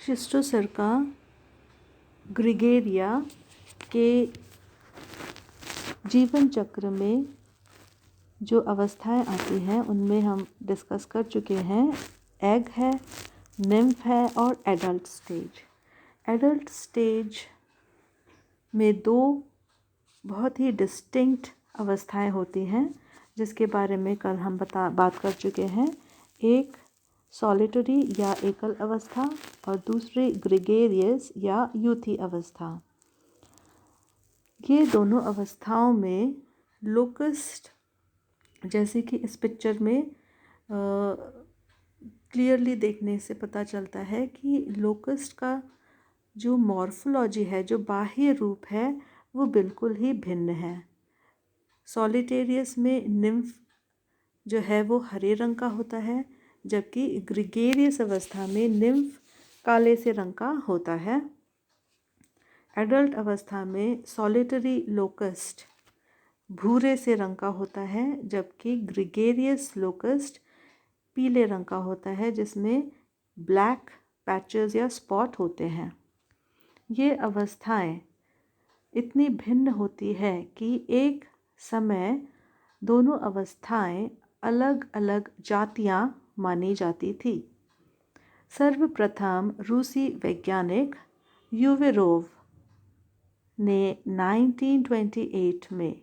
शिस्टोसर्का ग्रिगेरिया के जीवन चक्र में जो अवस्थाएं आती हैं उनमें हम डिस्कस कर चुके हैं। एग है, निम्फ है और एडल्ट स्टेज। एडल्ट स्टेज में दो बहुत ही डिस्टिंक्ट अवस्थाएं होती हैं जिसके बारे में कल हम बात कर चुके हैं। एक सॉलिटरी या एकल अवस्था और दूसरी ग्रिगेरियस या यूथी अवस्था। ये दोनों अवस्थाओं में लोकस्ट, जैसे कि इस पिक्चर में क्लियरली देखने से पता चलता है कि लोकस्ट का जो मॉर्फोलॉजी है, जो बाह्य रूप है, वो बिल्कुल ही भिन्न है। सॉलिटेरियस में निम्फ जो है वो हरे रंग का होता है, जबकि ग्रिगेरियस अवस्था में निम्फ काले से रंग का होता है। एडल्ट अवस्था में सॉलिटरी लोकस्ट भूरे से रंग का होता है, जबकि ग्रिगेरियस लोकस्ट पीले रंग का होता है जिसमें ब्लैक पैचेस या स्पॉट होते हैं। ये अवस्थाएं इतनी भिन्न होती है कि एक समय दोनों अवस्थाएं अलग अलग जातियां मानी जाती थी। सर्वप्रथम रूसी वैज्ञानिक यूवेरोव ने 1928 में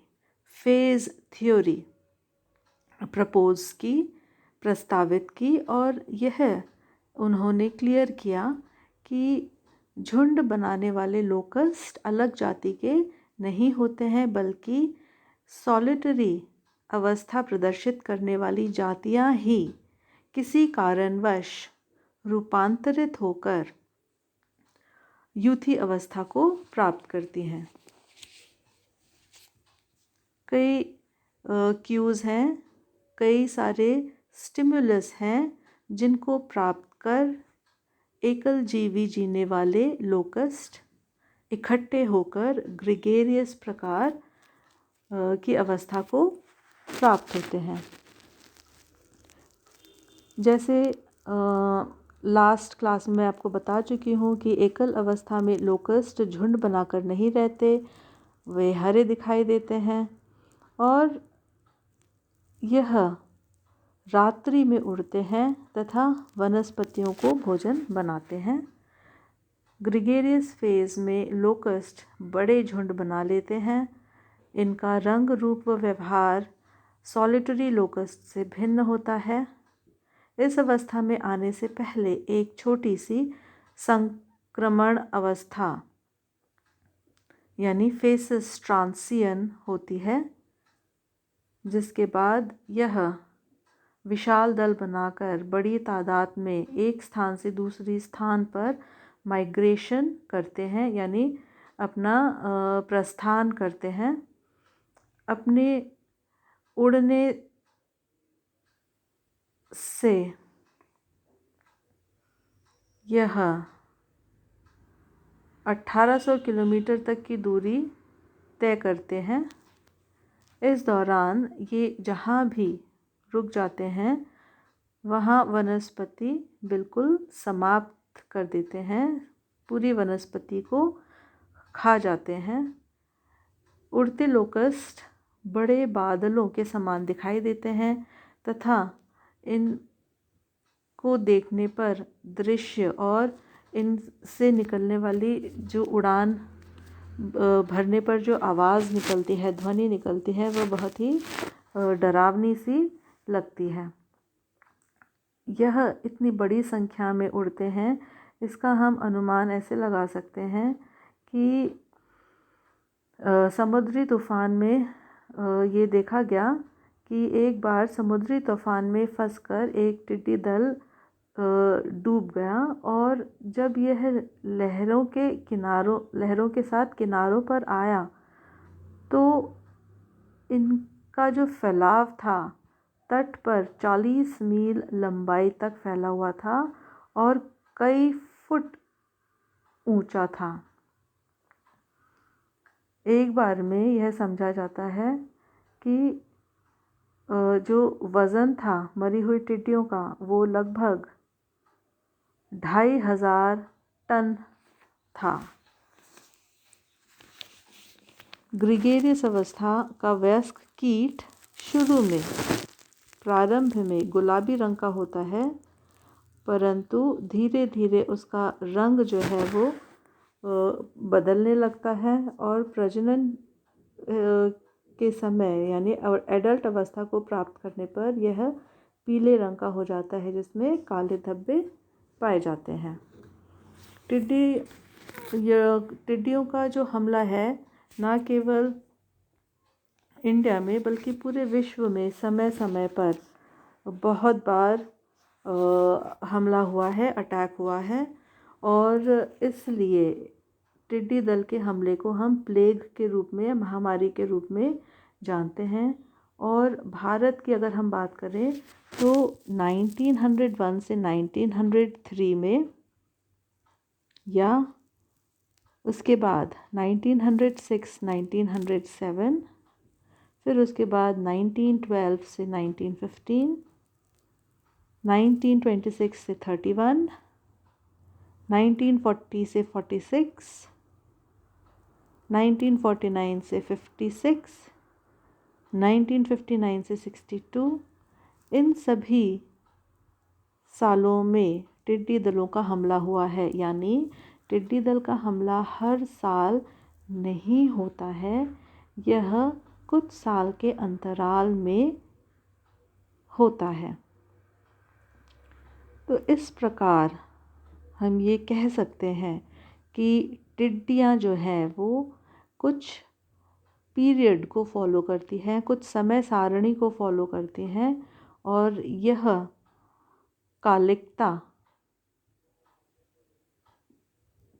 फेज थ्योरी प्रस्तावित की और यह उन्होंने क्लियर किया कि झुंड बनाने वाले लोकस्ट अलग जाति के नहीं होते हैं, बल्कि सॉलिटरी अवस्था प्रदर्शित करने वाली जातियां ही किसी कारणवश रूपांतरित होकर यूथी अवस्था को प्राप्त करती हैं। कई क्यूज़ हैं, कई सारे स्टिमुलस हैं जिनको प्राप्त कर एकल जीवी जीने वाले लोकस्ट इकट्ठे होकर ग्रिगेरियस प्रकार की अवस्था को प्राप्त होते हैं। जैसे लास्ट क्लास में आपको बता चुकी हूँ कि एकल अवस्था में लोकस्ट झुंड बनाकर नहीं रहते, वे हरे दिखाई देते हैं और यह रात्रि में उड़ते हैं तथा वनस्पतियों को भोजन बनाते हैं। ग्रिगेरियस फेज में लोकस्ट बड़े झुंड बना लेते हैं। इनका रंग, रूप व व्यवहार सॉलिटरी लोकस्ट से भिन्न होता है। इस अवस्था में आने से पहले एक छोटी सी संक्रमण अवस्था यानी फेसिस ट्रांसियन होती है, जिसके बाद यह विशाल दल बनाकर बड़ी तादाद में एक स्थान से दूसरी स्थान पर माइग्रेशन करते हैं, यानी अपना प्रस्थान करते हैं। अपने उड़ने से यह 1800 किलोमीटर तक की दूरी तय करते हैं। इस दौरान ये जहाँ भी रुक जाते हैं वहाँ वनस्पति बिल्कुल समाप्त कर देते हैं, पूरी वनस्पति को खा जाते हैं। उड़ते लोकस्ट बड़े बादलों के समान दिखाई देते हैं तथा इनको देखने पर दृश्य और इनसे निकलने वाली जो उड़ान भरने पर जो आवाज़ निकलती है, ध्वनि निकलती है, वह बहुत ही डरावनी सी लगती है। यह इतनी बड़ी संख्या में उड़ते हैं, इसका हम अनुमान ऐसे लगा सकते हैं कि समुद्री तूफान में ये देखा गया कि एक बार समुद्री तूफान में फंसकर एक टिड्डी दल डूब गया और जब यह लहरों के साथ किनारों पर आया तो इनका जो फैलाव था तट पर 40 मील लंबाई तक फैला हुआ था और कई फुट ऊंचा था। एक बार में यह समझा जाता है कि जो वज़न था मरी हुई टिड्डियों का वो लगभग 2500 टन था। ग्रिगेरियस अवस्था का वयस्क कीट शुरू में प्रारंभ में गुलाबी रंग का होता है, परंतु धीरे धीरे उसका रंग जो है वो बदलने लगता है और प्रजनन के समय यानी एडल्ट अवस्था को प्राप्त करने पर यह पीले रंग का हो जाता है, जिसमें काले धब्बे पाए जाते हैं। टिड्डियों का जो हमला है न केवल इंडिया में बल्कि पूरे विश्व में समय समय पर बहुत बार हमला हुआ है, अटैक हुआ है, और इसलिए टिड्डी दल के हमले को हम प्लेग के रूप में, महामारी के रूप में जानते हैं। और भारत की अगर हम बात करें तो 1901 से 1903 में या उसके बाद 1906, 1907, फिर उसके बाद 1912 से 1915, 1926 से 31, 1940 से 46, 1949 से 56, 1959 से 62, इन सभी सालों में टिड्डी दलों का हमला हुआ है। यानी टिड्डी दल का हमला हर साल नहीं होता है, यह कुछ साल के अंतराल में होता है। तो इस प्रकार हम ये कह सकते हैं कि टिड्डियाँ जो हैं वो कुछ पीरियड को फॉलो करती हैं, कुछ समय सारणी को फॉलो करती हैं, और यह कालिकता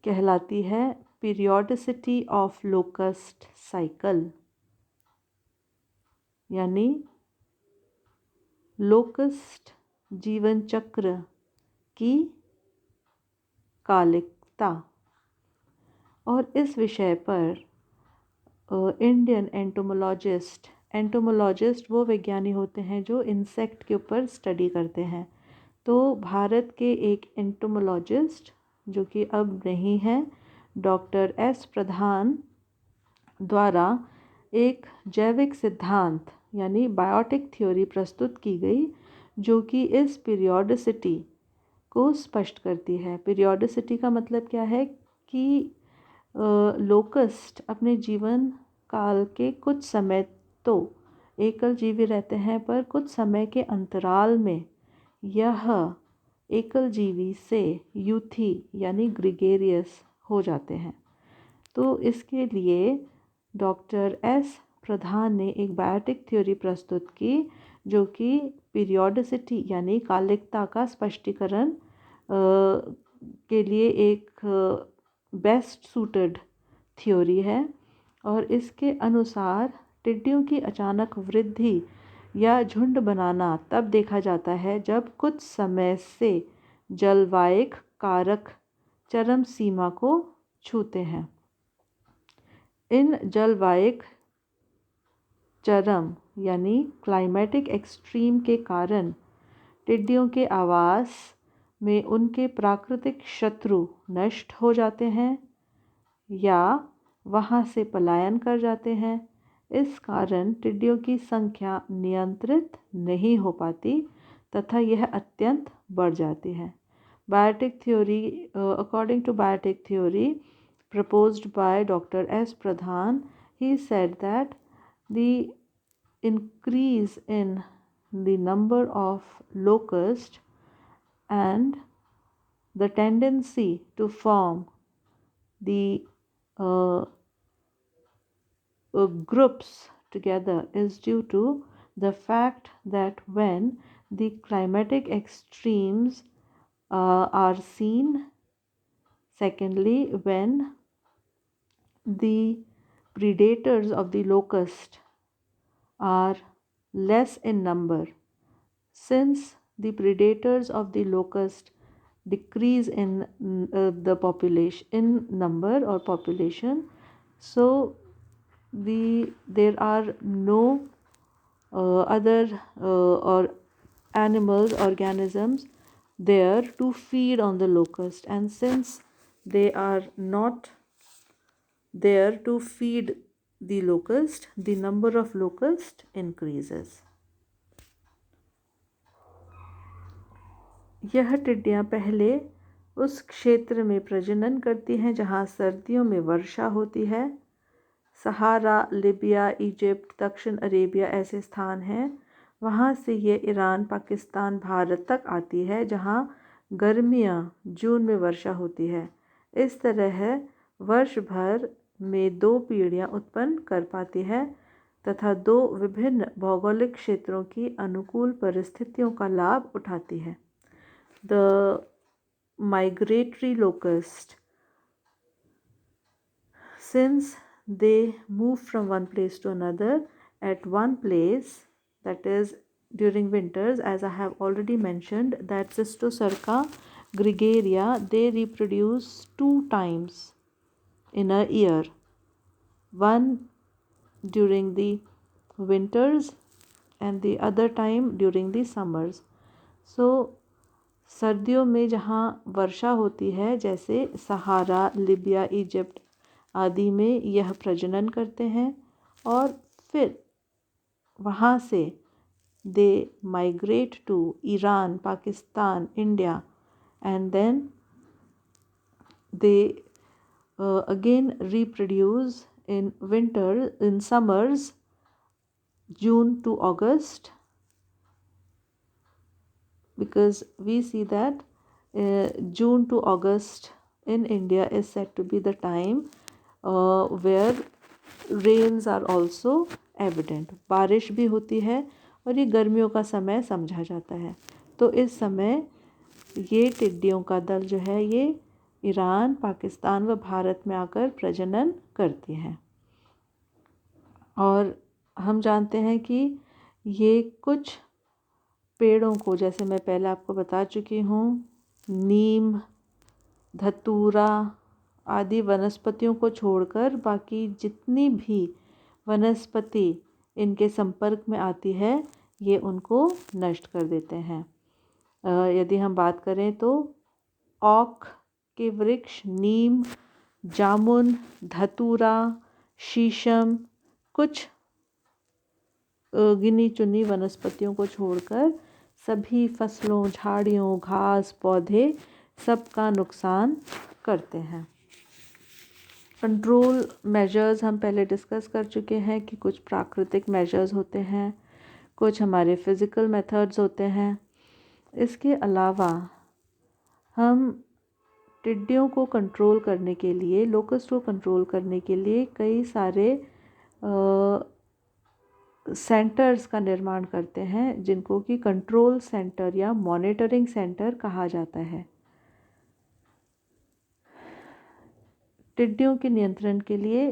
कहलाती है, पीरियोडिसिटी ऑफ लोकस्ट साइकिल, यानी लोकस्ट जीवन चक्र की कालिकता। और इस विषय पर इंडियन एंटोमोलॉजिस्ट वो विज्ञानी होते हैं जो इंसेक्ट के ऊपर स्टडी करते हैं। तो भारत के एक एंटोमोलॉजिस्ट जो कि अब नहीं हैं, डॉक्टर एस प्रधान द्वारा एक जैविक सिद्धांत यानी बायोटिक थ्योरी प्रस्तुत की गई, जो कि इस पीरियोडिसिटी को स्पष्ट करती है। पीरियोडिसिटी का मतलब क्या है कि लोकस्ट अपने जीवन काल के कुछ समय तो एकल जीवी रहते हैं, पर कुछ समय के अंतराल में यह एकल जीवी से यूथी यानी ग्रिगेरियस हो जाते हैं। तो इसके लिए डॉक्टर एस प्रधान ने एक बायोटिक थ्योरी प्रस्तुत की, जो कि पीरियोडिसिटी यानी कालिकता का स्पष्टीकरण के लिए एक बेस्ट सूटेड थ्योरी है। और इसके अनुसार टिड्डियों की अचानक वृद्धि या झुंड बनाना तब देखा जाता है जब कुछ समय से जलवायिक कारक चरम सीमा को छूते हैं। इन जलवायिक चरम यानी क्लाइमेटिक एक्सट्रीम के कारण टिड्डियों के आवास में उनके प्राकृतिक शत्रु नष्ट हो जाते हैं या वहाँ से पलायन कर जाते हैं। इस कारण टिड्डियों की संख्या नियंत्रित नहीं हो पाती तथा यह अत्यंत बढ़ जाती है। Biotic theory, according to biotic theory proposed by Dr. S. Pradhan, he said that the increase in the number of locusts and the tendency to form the groups together is due to the fact that when the climatic extremes are seen, secondly, when the predators of the locust are less in number, since the predators of the locust decrease in the population in number or population, so there are no other or animals, organisms there to feed on the locust, and since they are not there to feed the locust, the number of locust increases. यह टिड्डियाँ पहले उस क्षेत्र में प्रजनन करती हैं जहाँ सर्दियों में वर्षा होती है। सहारा, लिबिया, इजिप्ट, दक्षिण अरेबिया ऐसे स्थान हैं। वहाँ से ये ईरान, पाकिस्तान, भारत तक आती है जहाँ गर्मियाँ जून में वर्षा होती है। इस तरह वर्ष भर में 2 पीढ़ियाँ उत्पन्न कर पाती है तथा 2 विभिन्न भौगोलिक क्षेत्रों की अनुकूल परिस्थितियों का लाभ उठाती है। The migratory locust, since they move from one place to another at one place, that is during winters, as I have already mentioned, that Cysticerca gregaria, they reproduce 2 times in a year, one during the winters and the other time during the summers. So सर्दियों में जहाँ वर्षा होती है, जैसे सहारा, Libya, Egypt आदि में यह प्रजनन करते हैं और फिर वहाँ से they migrate to Iran, Pakistan, India and then they again reproduce in winter, in summers, June to August, because we see that June to August in India is said to be the time where rains are also evident. बारिश भी होती है और ये गर्मियों का समय समझा जाता है। तो इस समय ये टिड्डियों का दल जो है ये ईरान, पाकिस्तान व भारत में आकर प्रजनन करती हैं। और हम जानते हैं कि ये कुछ पेड़ों को, जैसे मैं पहले आपको बता चुकी हूँ, नीम, धतूरा आदि वनस्पतियों को छोड़कर बाकी जितनी भी वनस्पति इनके संपर्क में आती है ये उनको नष्ट कर देते हैं। यदि हम बात करें तो ओक के वृक्ष, नीम, जामुन, धतूरा, शीशम, कुछ गिनी चुनी वनस्पतियों को छोड़कर सभी फसलों, झाड़ियों, घास, पौधे सबका नुकसान करते हैं। कंट्रोल मेजर्स हम पहले डिस्कस कर चुके हैं कि कुछ प्राकृतिक मेजर्स होते हैं, कुछ हमारे फिज़िकल मेथड्स होते हैं। इसके अलावा हम टिड्डियों को कंट्रोल करने के लिए, लोकस्ट को कंट्रोल करने के लिए कई सारे सेंटर्स का निर्माण करते हैं जिनको कि कंट्रोल सेंटर या मॉनिटरिंग सेंटर कहा जाता है। टिड्डियों के नियंत्रण के लिए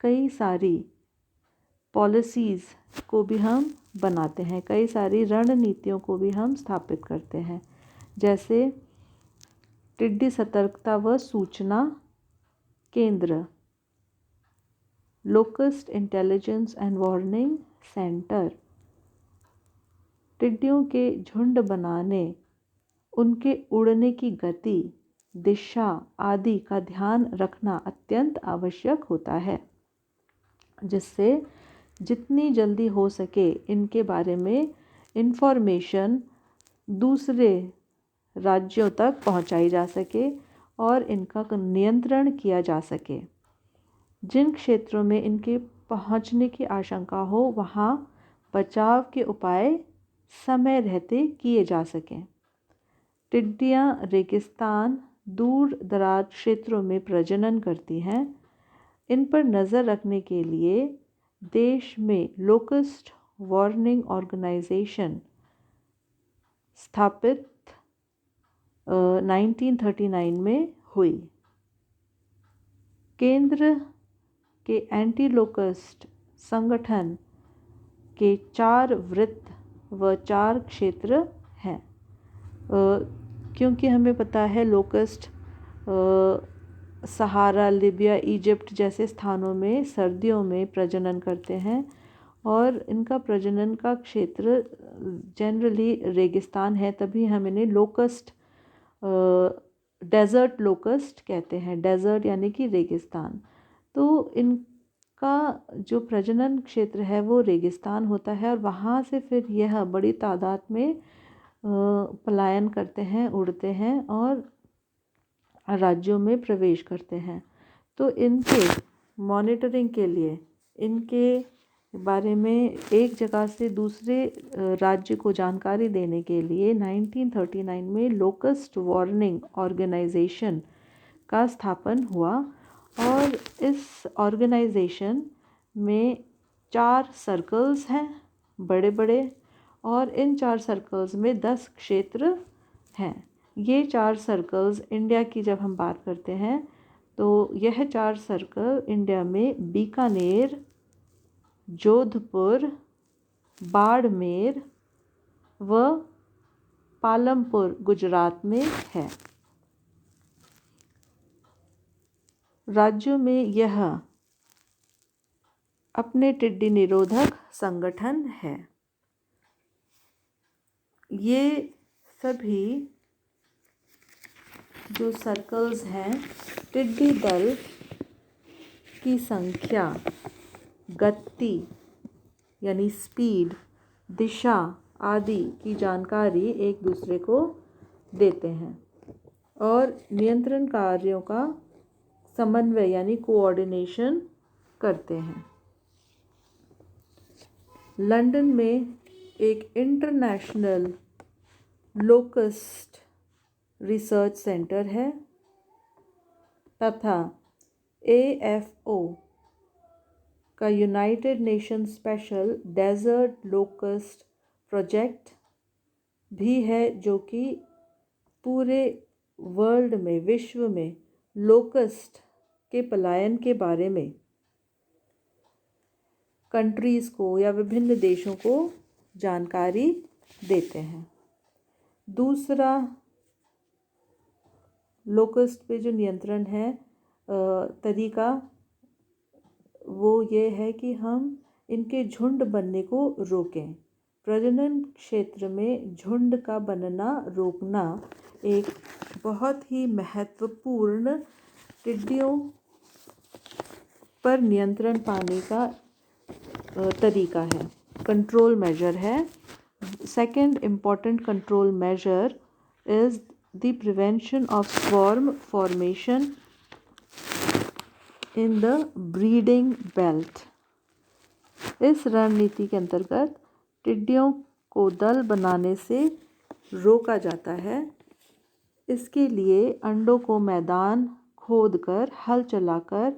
कई सारी पॉलिसीज़ को भी हम बनाते हैं, कई सारी रणनीतियों को भी हम स्थापित करते हैं, जैसे टिड्डी सतर्कता व सूचना केंद्र, locust intelligence and warning centre. टिड्डियों के झुंड बनाने, उनके उड़ने की गति, दिशा आदि का ध्यान रखना अत्यंत आवश्यक होता है, जिससे जितनी जल्दी हो सके इनके बारे में इन्फॉर्मेशन दूसरे राज्यों तक पहुंचाई जा सके और इनका नियंत्रण किया जा सके। जिन क्षेत्रों में इनके पहुंचने की आशंका हो वहां बचाव के उपाय समय रहते किए जा सकें। टिड्डियां रेगिस्तान, दूर दराज क्षेत्रों में प्रजनन करती हैं। इन पर नज़र रखने के लिए देश में लोकस्ट वार्निंग ऑर्गेनाइजेशन स्थापित 1939 में हुई। केंद्र के एंटी लोकस्ट संगठन के 4 वृत्त व 4 क्षेत्र हैं। क्योंकि हमें पता है लोकस्ट सहारा, लिबिया, इजिप्ट जैसे स्थानों में सर्दियों में प्रजनन करते हैं और इनका प्रजनन का क्षेत्र जनरली रेगिस्तान है, तभी हम इन्हें लोकस्ट डेज़र्ट लोकस्ट कहते हैं। डेज़र्ट यानी कि रेगिस्तान। तो इनका जो प्रजनन क्षेत्र है वो रेगिस्तान होता है और वहाँ से फिर यह बड़ी तादाद में पलायन करते हैं, उड़ते हैं और राज्यों में प्रवेश करते हैं। तो इनके मॉनिटरिंग के लिए, इनके बारे में एक जगह से दूसरे राज्य को जानकारी देने के लिए 1939 में लोकस्ट वार्निंग ऑर्गेनाइजेशन का स्थापन हुआ और इस ऑर्गेनाइजेशन में 4 सर्कल्स हैं बड़े बड़े और इन 4 सर्कल्स में 10 क्षेत्र हैं। ये 4 सर्कल्स इंडिया की जब हम बात करते हैं तो यह 4 सर्कल इंडिया में बीकानेर, जोधपुर, बाड़मेर व पालमपुर गुजरात में है। राज्यों में यह अपने टिड्डी निरोधक संगठन है। ये सभी जो सर्कल्स हैं टिड्डी दल की संख्या, गति यानी स्पीड, दिशा आदि की जानकारी एक दूसरे को देते हैं और नियंत्रण कार्यों का समन्वय यानी कोऑर्डिनेशन करते हैं। लंदन में एक इंटरनेशनल लोकस्ट रिसर्च सेंटर है तथा AFO का United Nation special desert locust project भी है, जो कि पूरे वर्ल्ड में, विश्व में लोकस्ट के पलायन के बारे में कंट्रीज़ को या विभिन्न देशों को जानकारी देते हैं। दूसरा लोकस्ट पे जो नियंत्रण है तरीका वो ये है कि हम इनके झुंड बनने को रोकें। प्रजनन क्षेत्र में झुंड का बनना रोकना एक बहुत ही महत्वपूर्ण टिड्डियों पर नियंत्रण पाने का तरीका है, कंट्रोल मेजर है। Second important control measure is the prevention of swarm formation in the breeding belt. इस रणनीति के अंतर्गत टिड्डियों को दल बनाने से रोका जाता है। इसके लिए अंडों को मैदान खोदकर, हल चलाकर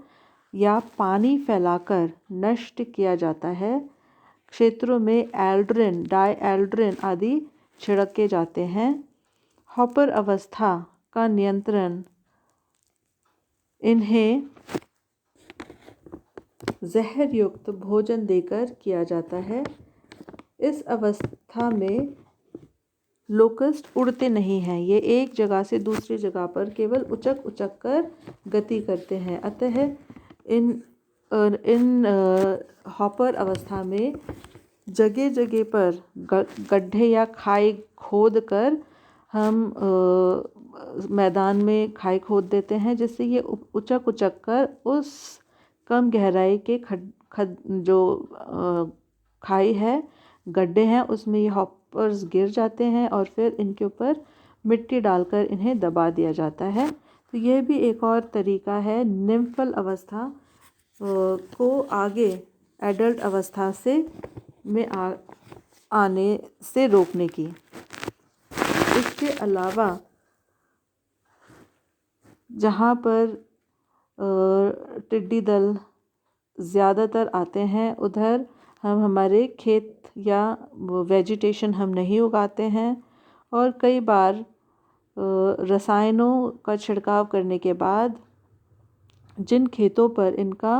या पानी फैलाकर नष्ट किया जाता है। क्षेत्रों में एल्ड्रिन, डायएल्ड्रिन आदि छिड़के जाते हैं। हॉपर अवस्था का नियंत्रण इन्हें जहर युक्त भोजन देकर किया जाता है। इस अवस्था में लोकस्ट उड़ते नहीं हैं, ये एक जगह से दूसरी जगह पर केवल उचक उचक कर गति करते हैं। अतः इन हॉपर अवस्था में जगह जगह पर गड्ढे या खाई खोद कर हम मैदान में खाई खोद देते हैं, जिससे ये उचक उचक कर उस कम गहराई के जो खाई है, गड्ढे हैं, उसमें ये हॉपर्स गिर जाते हैं और फिर इनके ऊपर मिट्टी डालकर इन्हें दबा दिया जाता है। तो यह भी एक और तरीका है निम्फल अवस्था को आगे एडल्ट अवस्था से में आने से रोकने की। इसके अलावा जहाँ पर टिड्डी दल ज़्यादातर आते हैं उधर हम हमारे खेत या वेजिटेशन हम नहीं उगाते हैं और कई बार रसायनों का छिड़काव करने के बाद जिन खेतों पर इनका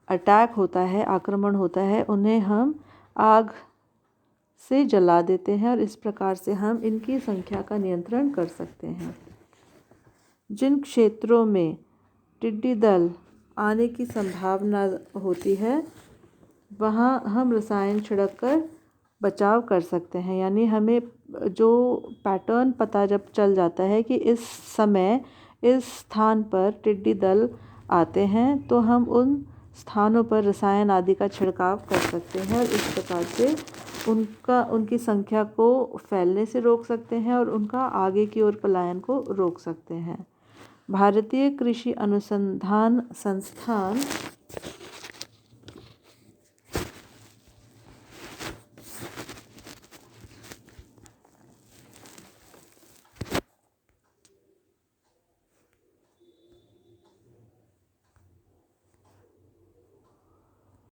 अटैक होता है, आक्रमण होता है, उन्हें हम आग से जला देते हैं और इस प्रकार से हम इनकी संख्या का नियंत्रण कर सकते हैं। जिन क्षेत्रों में टिड्डी दल आने की संभावना होती है वहाँ हम रसायन छिड़ककर बचाव कर सकते हैं। यानी हमें जो पैटर्न पता जब चल जाता है कि इस समय इस स्थान पर टिड्डी दल आते हैं तो हम उन स्थानों पर रसायन आदि का छिड़काव कर सकते हैं और इस प्रकार से उनकी संख्या को फैलने से रोक सकते हैं और उनका आगे की ओर पलायन को रोक सकते हैं। भारतीय कृषि अनुसंधान संस्थान